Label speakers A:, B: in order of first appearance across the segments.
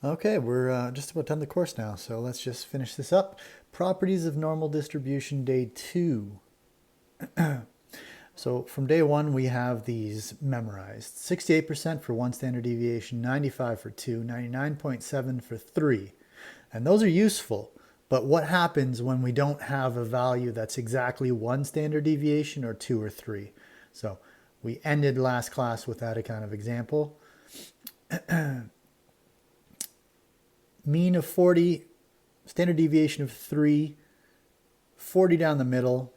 A: Okay, we're just about done the course now, so let's just finish this up. Properties of normal distribution, day 2. So from day 1, we have these memorized. 68% for 1 standard deviation, 95 for 2, 99.7 for 3. And those are useful, but what happens when we don't have a value that's exactly 1 standard deviation or 2 or 3? So we ended last class with that kind of example. Mean of 40, standard deviation of 3, 40 down the middle,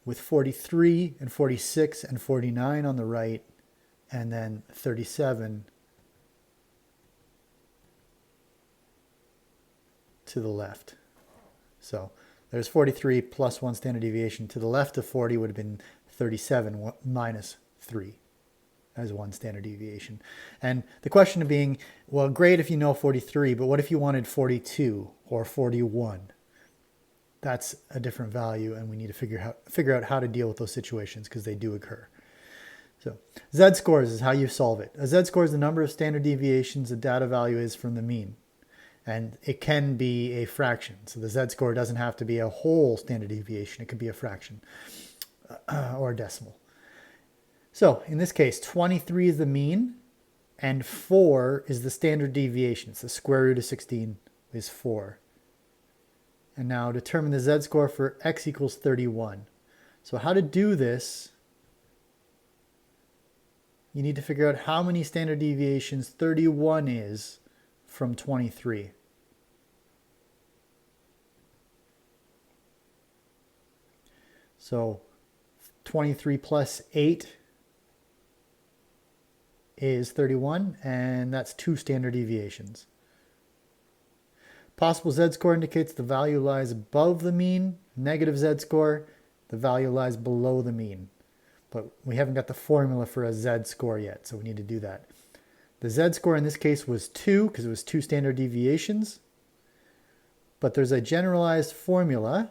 A: with 43 and 46 and 49 on the right, and then 37 to the left. So there's 43 plus 1 standard deviation. To the left of 40 would have been 37 minus 3 as 1 standard deviation. And the question being, well, great if you know 43, but what if you wanted 42 or 41? That's a different value, and we need to figure out how to deal with those situations because they do occur. So z-scores is how you solve it. A z-score is the number of standard deviations the data value is from the mean. And it can be a fraction. So the z-score doesn't have to be a whole standard deviation. It could be a fraction or a decimal. So in this case, 23 is the mean and 4 is the standard deviation. So the square root of 16 is 4. And now determine the z-score for x equals 31. So how to do this, you need to figure out how many standard deviations 31 is from 23. So 23 plus 8 is 31, and that's 2 standard deviations. Possible z-score indicates the value lies above the mean. Negative z-score, the value lies below the mean. But we haven't got the formula for a z-score yet, so we need to do that. The z-score in this case was 2 because it was 2 standard deviations. But there's a generalized formula.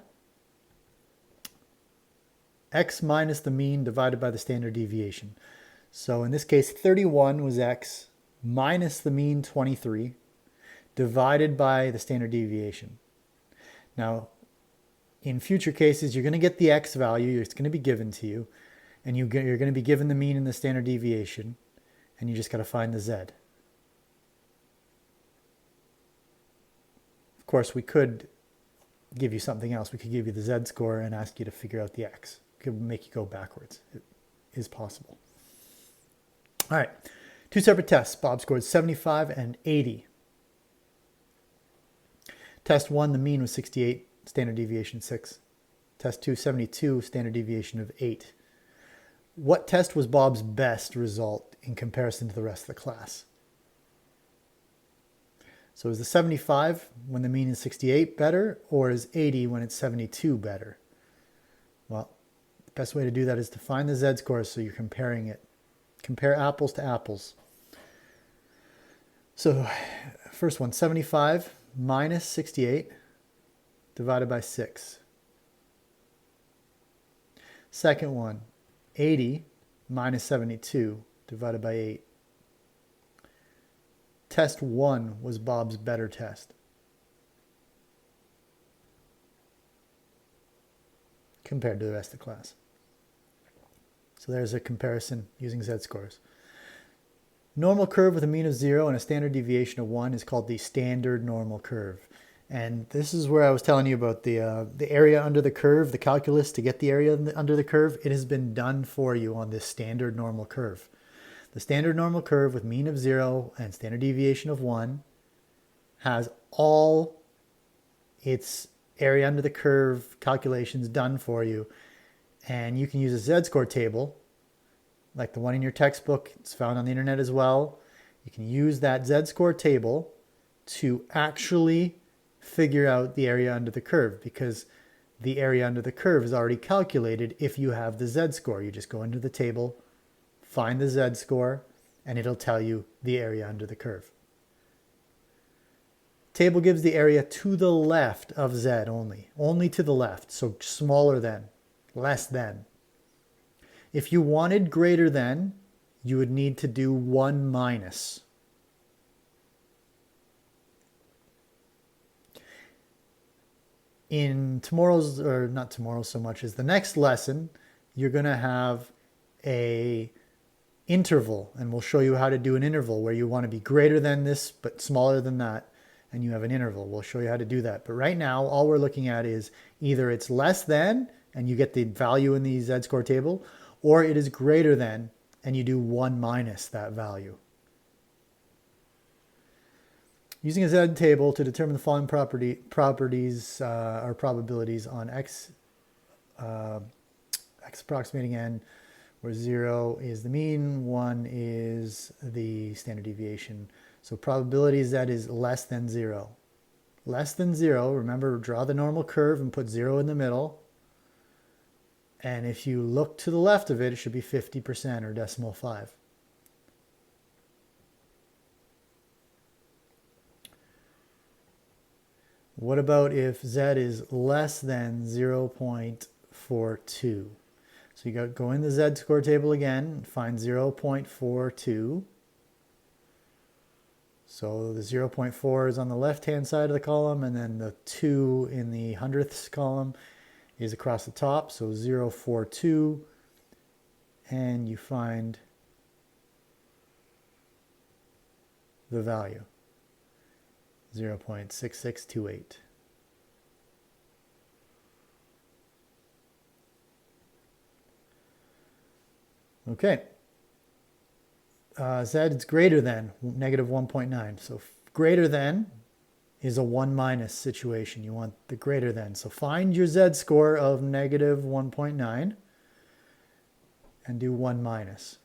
A: X minus the mean divided by the standard deviation. So in this case, 31 was x minus the mean 23 divided by the standard deviation. Now, in future cases, you're going to get the x value. It's going to be given to you. And you're going to be given the mean and the standard deviation. And you just got to find the z. Of course, we could give you something else. We could give you the z-score and ask you to figure out the x. It could make you go backwards. It is possible. All right, 2 separate tests. Bob scored 75 and 80. Test 1, the mean was 68, standard deviation 6. Test 2, 72, standard deviation of 8. What test was Bob's best result in comparison to the rest of the class? So is the 75 when the mean is 68 better, or is 80 when it's 72 better? Well, the best way to do that is to find the z-scores so you're comparing it. Compare apples to apples. So first one, 75 minus 68 divided by 6. Second one, 80 minus 72 divided by 8. Test 1 was Bob's better test. Compared to the rest of the class. So there's a comparison using z-scores. Normal curve with a mean of 0 and a standard deviation of 1 is called the standard normal curve. And this is where I was telling you about the area under the curve, the calculus to get the area under the curve. It has been done for you on this standard normal curve. The standard normal curve with mean of 0 and standard deviation of 1 has all its area under the curve calculations done for you. And you can use a z-score table, like the one in your textbook. It's found on the internet as well. You can use that z-score table to actually figure out the area under the curve, because the area under the curve is already calculated if you have the z-score. You just go into the table, find the z-score, and it'll tell you the area under the curve. Table gives the area to the left of z only to the left, so smaller than. Less than. If you wanted greater than, you would need to do 1 minus. in tomorrow's, or not tomorrow so much as the next lesson, you're going to have a interval, and we'll show you how to do an interval where you want to be greater than this but smaller than that, and you have an interval. We'll show you how to do that. But right now, all we're looking at is either it's less than, and you get the value in the z-score table, or it is greater than, and you do 1 minus that value. Using a z table to determine the following properties or probabilities on x approximating n, where 0 is the mean, 1 is the standard deviation. So probability z is less than 0. Less than 0, remember, draw the normal curve and put 0 in the middle. And if you look to the left of it, it should be 50% or decimal 5. What about if z is less than 0.42? So you go in the z-score table again, find 0.42. So the 0.4 is on the left-hand side of the column, and then the 2 in the hundredths column is across the top. So 0.42, and you find the value, 0.6628. Okay. Z is greater than negative 1.9. So greater than is a 1 minus situation. You want the greater than. So find your z-score of negative 1.9 and do 1 minus.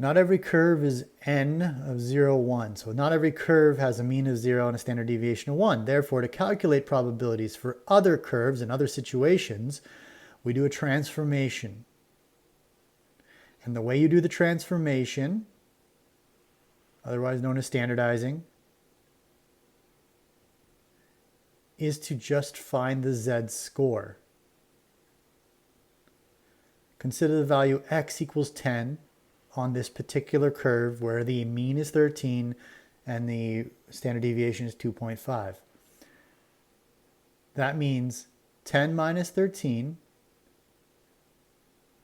A: Not every curve is n of 0, 1. So not every curve has a mean of 0 and a standard deviation of 1. Therefore, to calculate probabilities for other curves and other situations, we do a transformation. And the way you do the transformation, otherwise known as standardizing, is to just find the z-score. Consider the value x equals 10 on this particular curve where the mean is 13 and the standard deviation is 2.5. That means 10 minus 13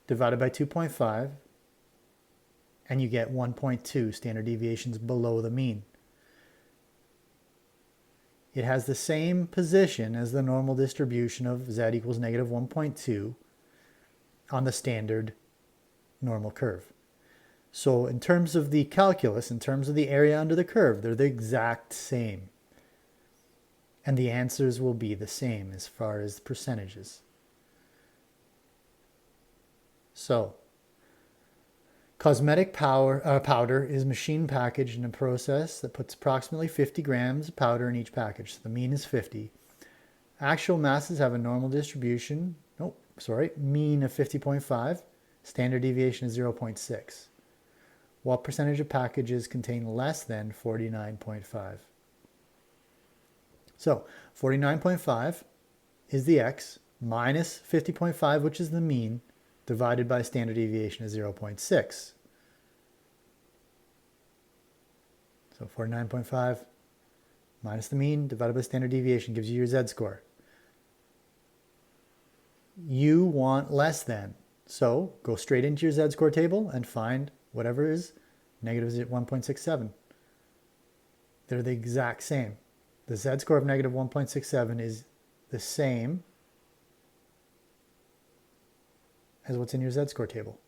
A: divided by 2.5, and you get 1.2 standard deviations below the mean. It has the same position as the normal distribution of z equals negative 1.2 on the standard normal curve. So in terms of the calculus, in terms of the area under the curve, they're the exact same. And the answers will be the same as far as percentages. So, cosmetic powder is machine packaged in a process that puts approximately 50 grams of powder in each package. So the mean is 50. Actual masses have a normal distribution, mean of 50.5. Standard deviation is 0.6. What percentage of packages contain less than 49.5? So 49.5 is the x, minus 50.5, which is the mean, divided by standard deviation of 0.6. So 49.5 minus the mean divided by standard deviation gives you your z-score. You want less than. So go straight into your z-score table and find whatever is negative 1.67. They're the exact same. The z-score of negative 1.67 is the same as what's in your z-score table.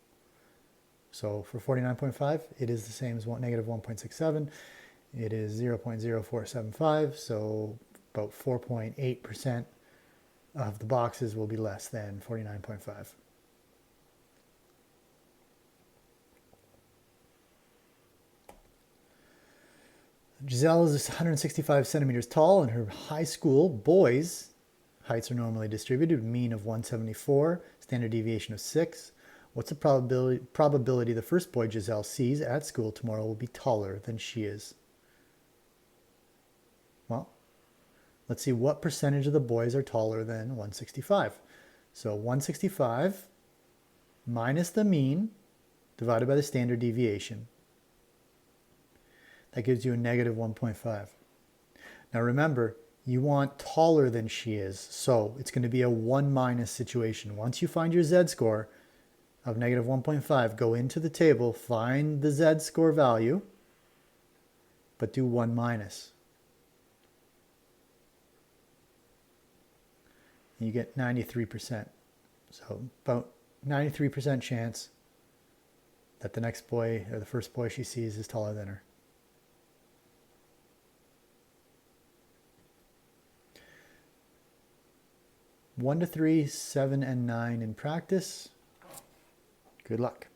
A: So for 49.5, it is the same as negative 1.67. It is 0.0475, so about 4.8% of the boxes will be less than 49.5. Giselle is 165 centimeters tall. In her high school, boys' heights are normally distributed, mean of 174, standard deviation of 6. What's the probability the first boy Giselle sees at school tomorrow will be taller than she is? Well, let's see what percentage of the boys are taller than 165. So 165 minus the mean divided by the standard deviation. That gives you a negative 1.5. Now remember, you want taller than she is, so it's going to be a 1 minus situation. Once you find your z-score of negative 1.5, go into the table, find the z-score value, but do 1 minus. And you get 93%. So about 93% chance that the next boy or the first boy she sees is taller than her. One to 3, 7, and 9 in practice. Good luck.